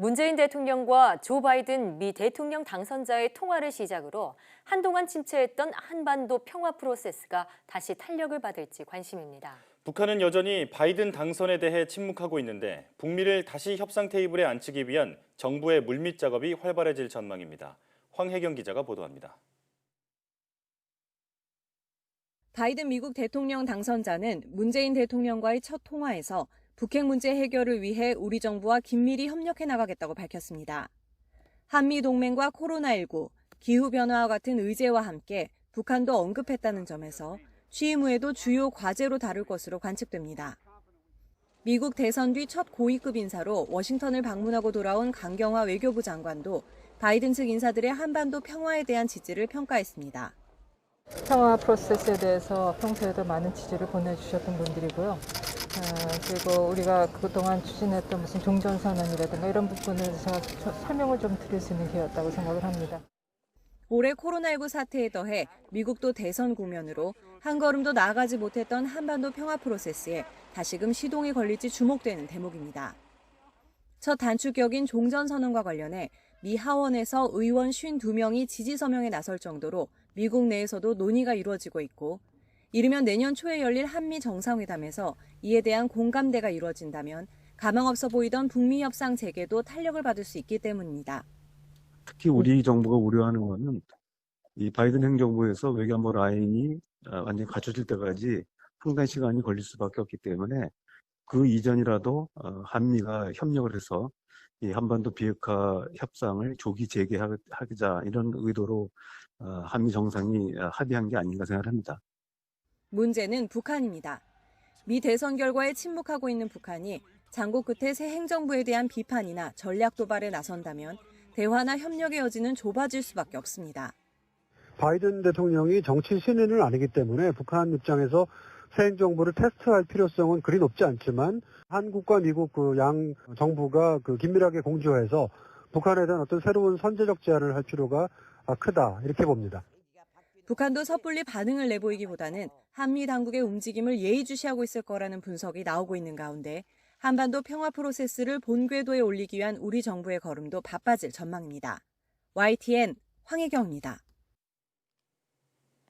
문재인 대통령과 조 바이든 미 대통령 당선자의 통화를 시작으로 한동안 침체했던 한반도 평화 프로세스가 다시 탄력을 받을지 관심입니다. 북한은 여전히 바이든 당선에 대해 침묵하고 있는데 북미를 다시 협상 테이블에 앉히기 위한 정부의 물밑 작업이 활발해질 전망입니다. 황혜경 기자가 보도합니다. 바이든 미국 대통령 당선자는 문재인 대통령과의 첫 통화에서 북핵 문제 해결을 위해 우리 정부와 긴밀히 협력해 나가겠다고 밝혔습니다. 한미 동맹과 코로나19, 기후변화와 같은 의제와 함께 북한도 언급했다는 점에서 취임 후에도 주요 과제로 다룰 것으로 관측됩니다. 미국 대선 뒤 첫 고위급 인사로 워싱턴을 방문하고 돌아온 강경화 외교부 장관도 바이든 측 인사들의 한반도 평화에 대한 지지를 평가했습니다. 평화 프로세스에 대해서 평소에도 많은 지지를 보내주셨던 분들이고요. 그리고 우리가 그동안 추진했던 무슨 종전선언이라든가 이런 부분을 제가 설명을 좀 드릴 수 있는 기회였다고 생각을 합니다. 올해 코로나19 사태에 더해 미국도 대선 국면으로 한 걸음도 나아가지 못했던 한반도 평화 프로세스에 다시금 시동이 걸릴지 주목되는 대목입니다. 첫 단축격인 종전선언과 관련해 미 하원에서 의원 52명이 지지 서명에 나설 정도로 미국 내에서도 논의가 이루어지고 있고 이르면 내년 초에 열릴 한미 정상회담에서 이에 대한 공감대가 이루어진다면 가망없어 보이던 북미 협상 재개도 탄력을 받을 수 있기 때문입니다. 특히 우리 정부가 우려하는 것은 이 바이든 행정부에서 외교안보 라인이 완전히 갖춰질 때까지 상당히 시간이 걸릴 수밖에 없기 때문에 그 이전이라도 한미가 협력을 해서 이 한반도 비핵화 협상을 조기 재개하자 이런 의도로 한미 정상이 합의한 게 아닌가 생각합니다. 문제는 북한입니다. 미 대선 결과에 침묵하고 있는 북한이 장고 끝에 새 행정부에 대한 비판이나 전략 도발에 나선다면 대화나 협력의 여지는 좁아질 수밖에 없습니다. 바이든 대통령이 정치 신인은 아니기 때문에 북한 입장에서 새 행정부를 테스트할 필요성은 그리 높지 않지만 한국과 미국 양 정부가 긴밀하게 공조해서 북한에 대한 어떤 새로운 선제적 제안을 할 필요가 크다 이렇게 봅니다. 북한도 섣불리 반응을 내보이기보다는 한미 당국의 움직임을 예의주시하고 있을 거라는 분석이 나오고 있는 가운데 한반도 평화 프로세스를 본궤도에 올리기 위한 우리 정부의 걸음도 바빠질 전망입니다. YTN 황혜경입니다.